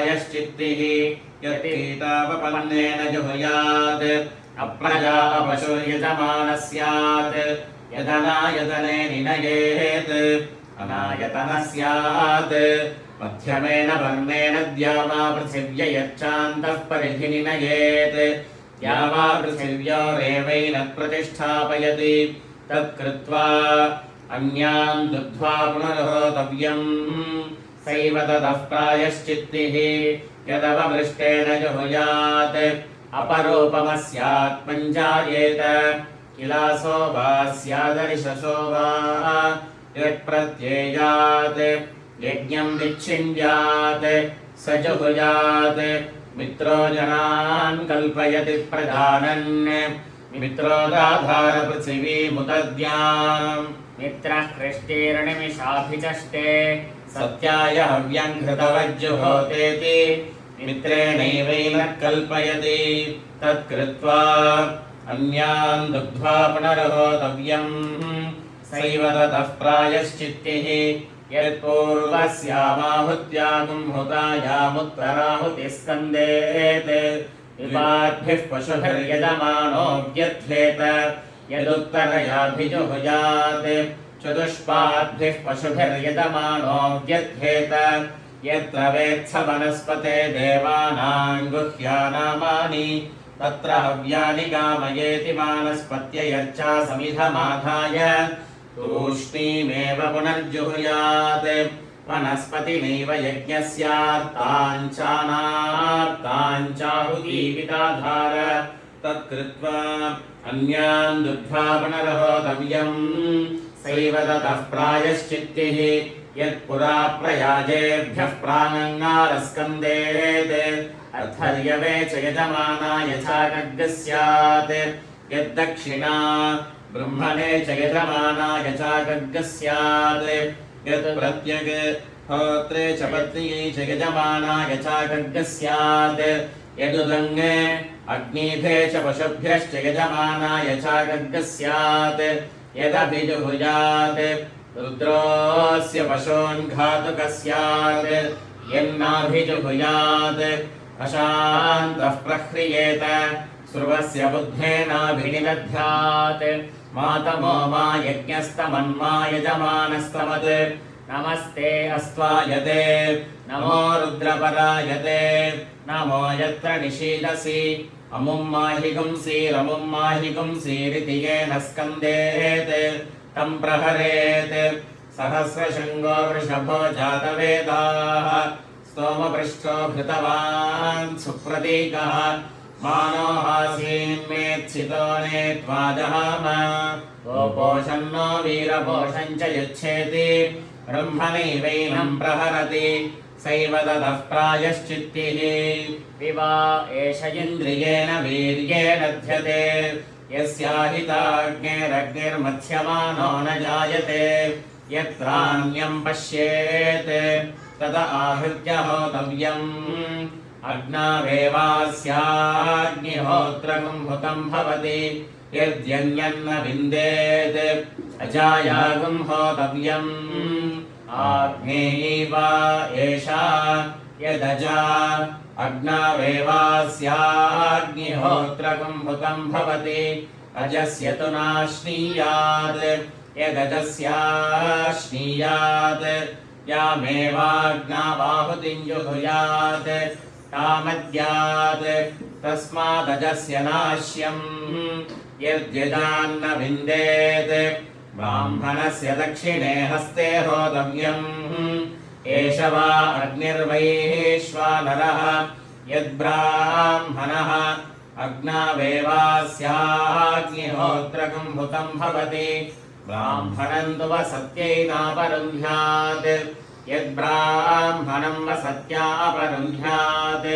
प्रायश्चित्तिः यत्कीटावपन्नेन जुहुयात् अप्रजा पशुर्यजमानः स्यात् यदनायतने निनयेत् अनायतनः स्यात् मध्यमेन वर्णेन द्यावा पृथिव्ययच्चान्तः परिधि निनयेत् द्यावा पृथिव्योरेवैनः प्रतिष्ठापयति तत्कृत्वा अन्यान् दुग्ध्वा पुनर्होतव्यम् सैव ततः प्रायश्चित्तिः यदवमृष्टेन जुहुयात् अपरूपमः स्यात् पञ्चायेत किलासो वा स्यादरिशसो वा यत्प्रत्येयात् यज्ञं विच्छिन्द्यात् स जुहुयात् मित्रो जनान् कल्पयति प्रधानन् मित्रोदाधारपृथिवीमुदद्याम् मित्रः कृष्टीर्निमिषाभिचष्टे सत्याय हव्यङ्घृतवज्जुहोतेति मित्रेणैवैनः कल्पयति तत्कृत्वा अन्यान् दुग्ध्वा पुनर्होतव्यम् सैव ततः प्रायश्चित्तिः यत्पूर्वस्यामाहुत्यागुं हुतायामुत्तराहुतिः स्कन्देत् विपाद्भिः पशुभिर्यजमानो व्यध्येत यदुत्तरयाभिजुहुयात् चतुष्पाद्भिः पशुभिर्यजमानो व्यध्येत यत्र वेत्स वनस्पते देवानां गुह्यानामानि तत्र हव्यानि गामयेति वानस्पत्ययर्चा समिधमाधाय तूष्णीमेव पुनर्जुहुयात् वनस्पतिमेव यज्ञस्यार्ताञ्चानार्ताञ्चाहुतीविदाधार तत्कृत्वा अन्यान् दुग्ध्वा पुनर्होतव्यम् सैव ततः प्रायश्चित्तिः यत्पुरा प्रयाजेभ्यः प्राङ्गारस्कन्देत् अर्थर्यवे च यजमानाय चाकग्गः स्यात् यद्दक्षिणा ब्रह्मणे च यजमानाय चाकग्गः स्यात् यत्प्रत्यग् होत्रे च पत्न्यै च यजमानाय चाकग्गः स्यात् यदुदङ्गे अग्निभे च पशुभ्यश्च यजमानाय चाकग्गः स्यात् यदभिजुहुयात् रुद्रोऽस्य पशून् घातुकः स्यात् यन्नाभिजुहुयात् अशान्तः प्रह्रियेत स्रुवस्य बुद्धेनाभिनिदध्यात् मातमो मा यज्ञस्तमन्मा यजमानस्तमत् नमस्ते अस्त्वायते नमो रुद्रपरायते नमो यत्र निषीदसि अमुं माहि गुंसीरिति येन स्कन्देत् तं प्रहरेत् सहस्रशृङ्गो वृषभो जातवेदाः स्तोमपृष्ठो भृतवान् सुप्रतीकः मानोहासीन्मेत्सितो नेत्वा जहाम गोपोषन्नो वीरपोषं च यच्छेति ब्रह्मणैवैनं प्रहरति सैव ततः प्रायश्चित्तिः विवा एष इन्द्रियेण वीर्येण दध्यते यस्याहिताग्नेरग्निर्मथ्यमानो न जायते यत्रान्यं पश्येत् तत आहृत्य होतव्यम् अग्नावेवास्याग्निहोत्रगं हुतं भवति यद्यन्यन्न विन्देत् अजायागं होतव्यम् आग्नेयैवा एषा यदजा अग्नावेवास्याग्निहोत्रगं हुतं भवति अजस्य तु नाश्नीयात् यदजस्याश्नीयात् यामेवाग्नावाहुतिं जुहुयात् तामद्यात् तस्मादजस्य नाश्यम् यद्यजान्न विन्देत् ब्राह्मणस्य दक्षिणे हस्ते होतव्यम् एष वा अग्निर्वैश्वानरः यद्ब्राह्मणः अग्नावेवास्याग्निहोत्रगं हुतं भवति ब्राह्मणं तु वसत्यैनापरुन्ध्यात् यद्ब्राह्मणं वसत्यापरुन्ध्यात्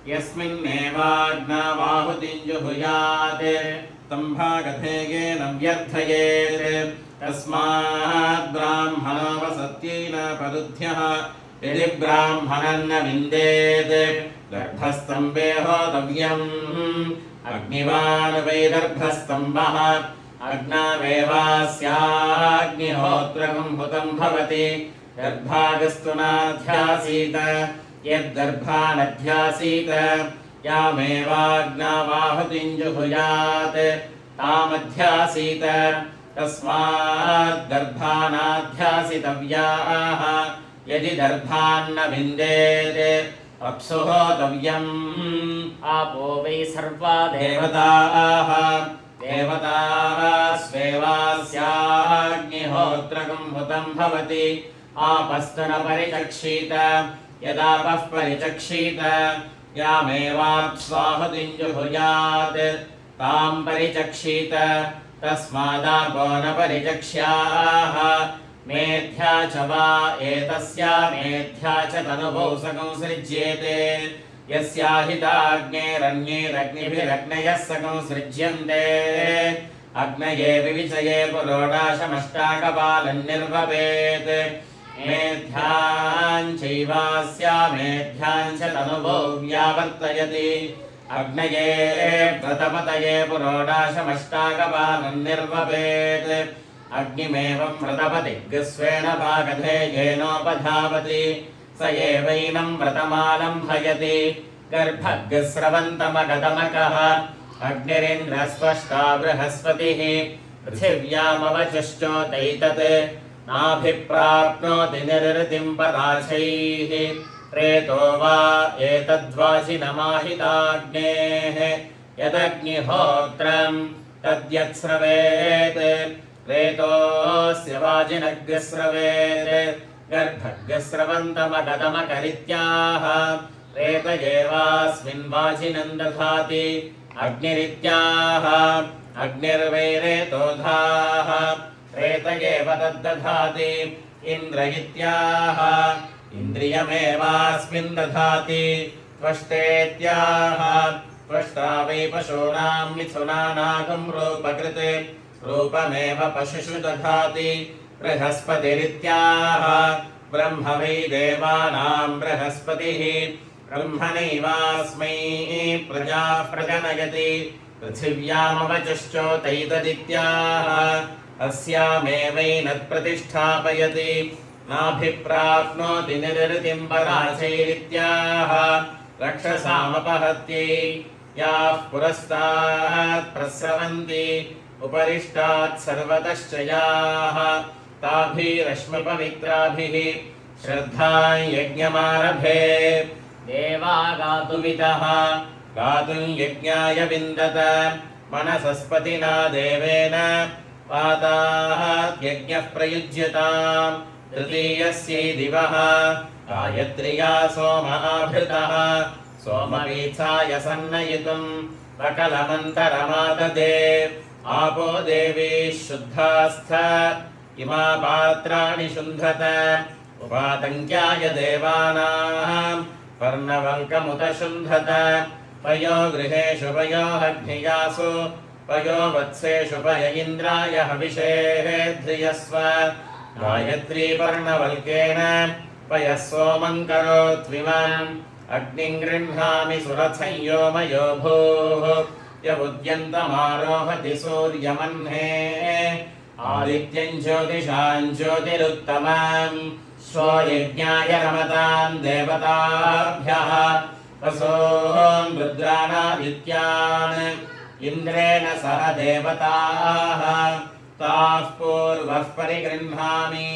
यस्मिन्नेवाग्नावाहुतिं जुहुयात् तम्भागधेयेन व्यर्थयेत् तस्मात् ब्राह्मणो वसत्येन परुध्यः यदि ब्राह्मणं न विन्देत् गर्भस्तम्भे होतव्यम् अग्निवान् वै गर्भस्तम्भः अग्नावेवास्याग्निहोत्रगं हुतं भवति गर्भागस्तु नाध्यासीत यद्गर्भानध्यासीत यामेवाग्नावाहुतिं जुहुयात् तामध्यासीत तस्मात् गर्भानाध्यासितव्याः यदि दर्भान्न विन्देत् अप्सुः तव्यम् आपो वै सर्वा देवताः स्वेवास्याग्निहोत्रकं हुतं भवति आपस्तु न परिचक्षीत यदापः परिचक्षीत यामेवाप्स्वाहुतिं जुहुयात् तां परिचक्षीत तस्मादापो न परिचक्ष्याः मेध्या च वा एतस्या मेध्या च तनुभौ संसृज्येते यस्याहिताग्नेरन्यैरग्निभिरग्नयः संसृज्यन्ते अग्नये विविचये पुरोडाशमष्टाकपालन्निर्भवेत् मेध्याञ्चैवास्या मेध्याञ्च तनुभौ व्यावर्तयति अग्नये व्रतपतये पुरोडाशमष्टाकपालन्निर्भवेत् अग्निमेवं व्रतपतिग्स्वेन भागधेयेनोपधावति स एवैनं व्रतमालम्भयति गर्भग्स्रवन्तमगतमकः अग्निरिन्द्रस्त्वष्टा बृहस्पतिः पृथिव्यामवचश्चोतैतत् नाभिप्राप्नोति निर्वृतिं पराशैः प्रेतो वा एतद्वाचिनमाहिताग्नेः यदग्निहोत्रं तद्यत्स्रवेत् प्रेतोऽस्य वाजिनग्स्रवेत् गर्भग्स्रवन्तमगतमकरित्याह प्रेत एवास्मिन् वाजिनं दधाति अग्निरित्याह अग्निर्वैरेतोधाः प्रेत एव तद्दधाति इन्द्र इत्याह इन्द्रियमेवास्मिन् दधाति त्वष्टेत्याह त्वष्टा वै पशूनां मिथुनानागं रूपकृत् रूपमेव पशुषु दधाति बृहस्पतिरित्याह ब्रह्म वै देवानां बृहस्पतिः ब्रह्मणैवास्मै प्रजाः प्रजनयति पृथिव्यामवचश्चोतैतदित्याह अस्यामेवैनत्प्रतिष्ठापयति नाभिप्राप्नोति निर्वृतिं पराचैरित्याह रक्षसामपहत्यै याः पुरस्तात् प्रस्रवन्ति उपरिष्टात् सर्वतश्च याः ताभिरश्मिपवित्राभिः श्रद्धां यज्ञमारभे देवा गातुमितः गातुं यज्ञाय विन्दत मनसस्पतिना देवेन पातात् यज्ञः प्रयुज्यताम् तृतीयस्यै दिवः गायत्र्या सोमाभृतः सोमवीथाय सन्नयितुं वकलमन्तरमाददे आपो देवी शुद्धास्थ इमा पात्राणि शुन्धत उपातङ्क्याय देवानां पर्णवङ्कमुत शुन्धत पयो गृहेषु पयो अग्नियासु पयो वत्सेषु पय इन्द्राय हविषेः ध्रियस्व गायत्री पर्णवल्केन पयः सोमं करोत्विमाम् अग्निं गृह्णामि सुरथंयोमयो भूः यमुद्यन्तमारोहति सूर्यमह्ने आदित्यं ज्योतिषां ज्योतिरुत्तमं स्वयज्ञाय रमतां देवताभ्यः वसों रुद्राणादित्यान् इन्द्रेण सह देवताः ताः पूर्वः परिगृह्णामि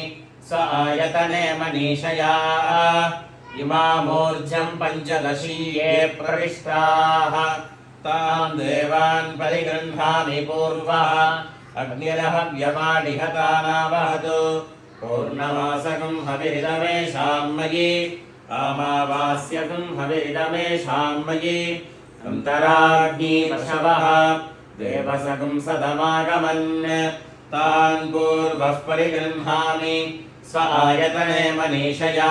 स आयतने मनीषया इमामूर्जं पञ्चदशीये प्रविष्टाः तान् देवान् परिगृह्णामि पूर्वः अग्निरहव्यमाडिहतानावहतु पूर्णमासकं हविरिदमेषां मयि अमावास्यकं हविरिदमेषां मयि अन्तराग्निपशवः देवसकं सदमागमन् तान् पूर्वः परिगृह्णामि स आयतने मनीषया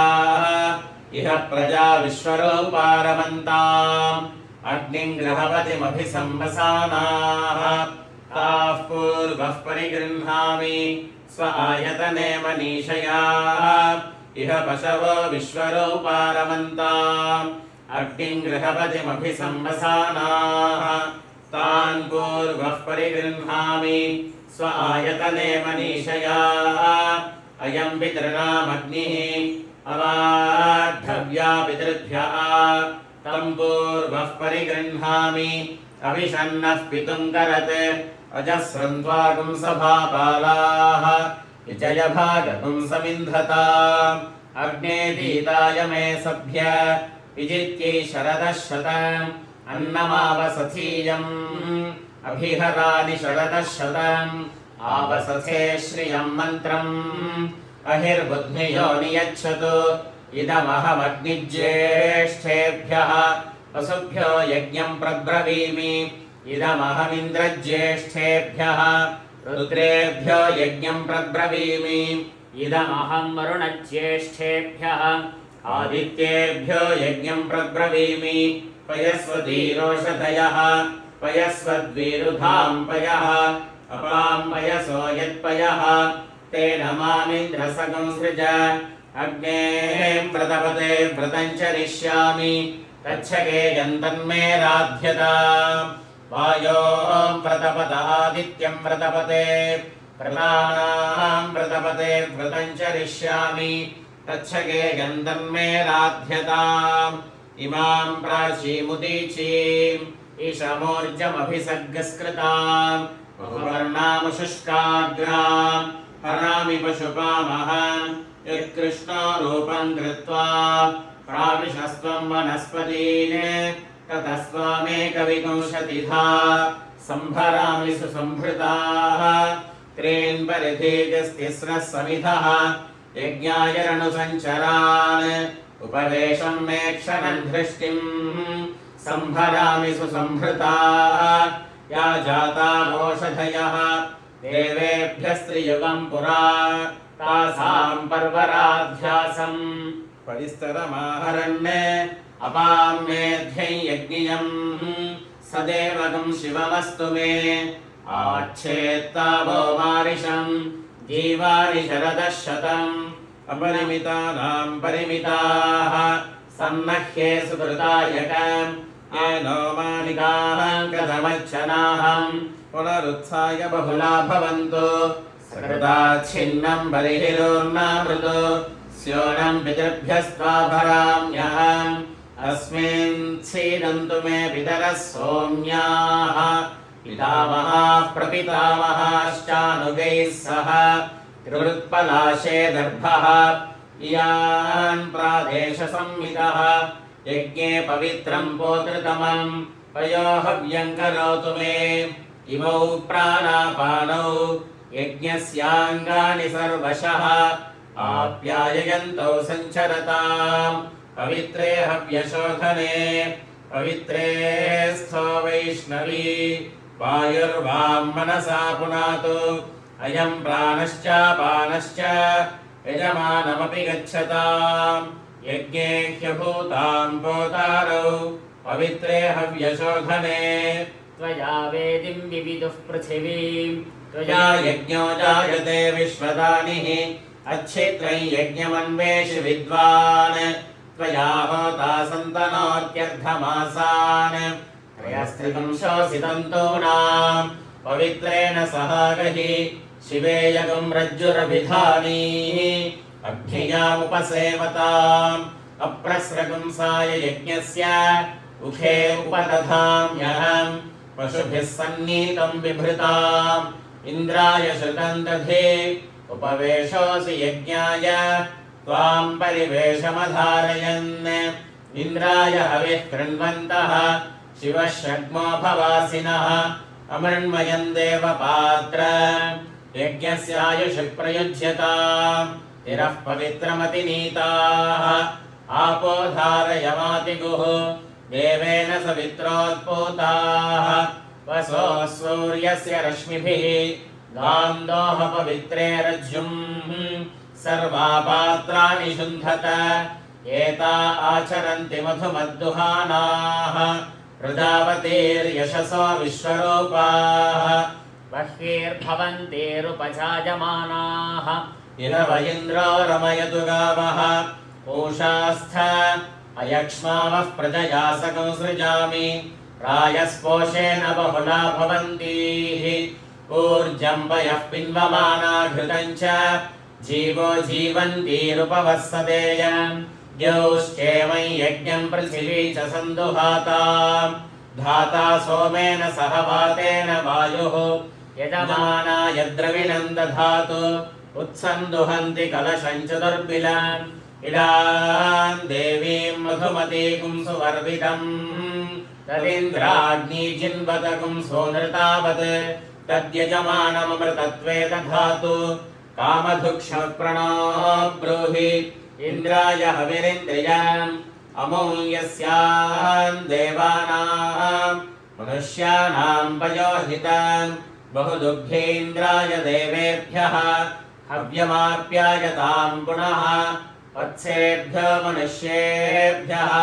इह प्रजा विश्वरूपारमन्ताम् अग्निं गृहपतिमभिसंवसानाः ताः पूर्वः परिगृह्णामि स्व आयतने मनीषया इह पशवो विश्वरूपारमन्ताम् अग्निं गृहपतिमभिसंवसानाः तान् पूर्वः परिगृह्णामि स्व आयतने मनीषया अयं पितॄणामग्निः अवाढव्या पितृभ्यः तं पूर्वः परिगृह्णामि अविशन्नः पितुङ्करत् अजस्रं त्वागुं सभापालाः विजयभागं समिन्धता अग्ने दीताय मे सभ्य विजित्यै शरदः शतम् अन्नमावसथीयम् अभिहरानि शरदः शतम् आवसथे श्रियं मन्त्रम् अहिर्बुद्धियो नियच्छतु इदमहमग्निज्येष्ठेभ्यः वसुभ्यो यज्ञं प्रब्रवीमि इदमहमिन्द्रज्येष्ठेभ्यः रुद्रेभ्यो यज्ञं प्रब्रवीमि इदमहं वरुणज्येष्ठेभ्यः आदित्येभ्यो यज्ञं प्रब्रवीमि पयस्वधीरोषधयः पयस्वद्वीरुधां पयः अपां पयसो यत्पयः तेन मामिन्द्रसंसृज अग्नेः प्रतपते व्रतं चरिष्यामि तच्छके यन्तन्मे राध्यता वायों प्रतपत आदित्यं प्रतपते प्रदानां प्रतपते व्रतं चरिष्यामि तच्छके यन्तन्मे राध्यताम् इमां प्राचीमुदीचीम् ईशमोर्जमभिसर्गस्कृताम् बहुवर्णामुशुष्काग्राम् हरामि पशुपामहम् यत्कृष्णो रूपं कृत्वा प्राविशस्त्वं वनस्पतीन् ततस्त्वामेकविंशतिधा संभरामि सुसंभृताः त्रीन् परिधीजस्तिस्रः समिधः यज्ञाय रणुसञ्चरान् उपवेशं मे क्षणं धृष्टिं संभरामि सुसंभृताः या जाता ओषधयः देवेभ्यस्त्रियुगं पुरा तासां पर्वराध्यासं परिस्तरमाहरन् अपां मेध्यं यज्ञियं सदेवगं शिवमस्तु मे आच्छेत्तावो मारिषं जीवानि शरदः शतम् अपरिमितानां परिमिताः सन्नह्ये सुकृतायकम् येनो मानिकाः कथमच्छनाहं पुनरुत्थाय बहुला भवन्तु सकृदाच्छिन्नं बलिहिरोर्नामृतो स्योनं पितृभ्यस्त्वाभराम्यहम् अस्मिन् सीदन्तु मे पितरः सोम्याः पितामहाः प्रपितामहाश्चानुगैः सह कृत्पलाशे दर्भः इयान् प्रादेशसंहितः यज्ञे पवित्रं पोतृतमं पयोहव्यं करोतु मे इमौ प्राणापानौ यज्ञस्याङ्गानि सर्वशः आप्याययन्तौ सञ्चरताम् पवित्रे हव्यशोधने पवित्रे स्थो वैष्णवी वायुर्वां मनसा पुनातु अयं प्राणश्चापानश्च यजमानमपि गच्छताम् यज्ञे ह्यभूतां पोतारौ पवित्रे हव्यशोधने त्वया वेदिं विविदुः पृथिवीं त्वया यज्ञो जायते विश्वदानिः अच्छित्रं यज्ञमन्वेषि विद्वान् त्वया होता सन्तनोत्यर्धमासान् त्रयस्त्रिविंशोऽसितन्तूनां पवित्रेण सहागहि शिवे यगं रज्जुरभिधानीः अग्नियामुपसेवताम् अप्रस्रगुंसाय यज्ञस्य उखे उपदधाम्यहम् पशुभिः सन्नीतं बिभृताम् इन्द्राय श्रुतं दधे उपवेशोऽसि यज्ञाय त्वां परिवेशमधारयन् इन्द्राय हविः कृण्वन्तः शिवः शग्मो भवासिनः अमृण्मयन् देवपात्र यज्ञस्यायुषि प्रयुज्यताम् तिरः पवित्रमतिनीताः आपो धारयमातिगुः देवेन सवित्रोत्पूताः वसो सूर्यस्य रश्मिभिः गां दोह पवित्रे रज्जुम् सर्वापात्राणि शुन्धत एता आचरन्ति मधुमद्दुहानाः प्रजापतेर्यशसो विश्वरूपाः बह्वीर्भवन्तेरुपचायमानाः इरव इन्द्रो रमयतु गावः पूषास्थ अयक्ष्मावः प्रजया सकं सृजामि रायस्पोषेण बहुला भवन्तीः ऊर्जं पयः पिन्वमाना घृतं च जीवो जीवन्तीरुपवස්සतेय द्यौश्चेमं यज्ञं पृथिवी च सन्दुहाता धाता सोमेन सह वातेन वायुः यजमानाय द्रविणं दधातु उत्सन्दुहन्ति कलशं चतुर्बिलान् इडां देवीं मधुमतीं सुवर्वितम् तदिन्द्राग्नी जिन्वतकुं सोनृतावत् तद्यजमानमृतत्वे दधातु कामधुक्षप्रणो ब्रूहि इन्द्राय हविरिन्द्रियाम् अमूल्यस्यान् देवानां मनुष्याणां पयोहितान् बहुदुग्धेन्द्राय देवेभ्यः हव्यमाप्यायतां पुनः वत्सेभ्यो मनुष्येभ्यः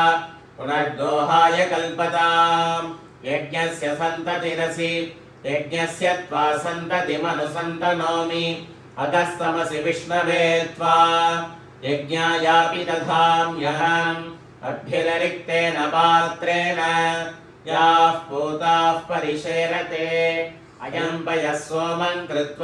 पुनर्दोहाय कल्पताम् यज्ञस्य सन्ततिरसि यज्ञस्य त्वा सन्ततिमनुसन्तनोमि अतस्तमसि विष्णवे त्वा यज्ञायापि दधाम्यहम् अभ्युदरिक्तेन पात्रेण याः पूताः परिशेरते अयं पयः सोमं कृत्वा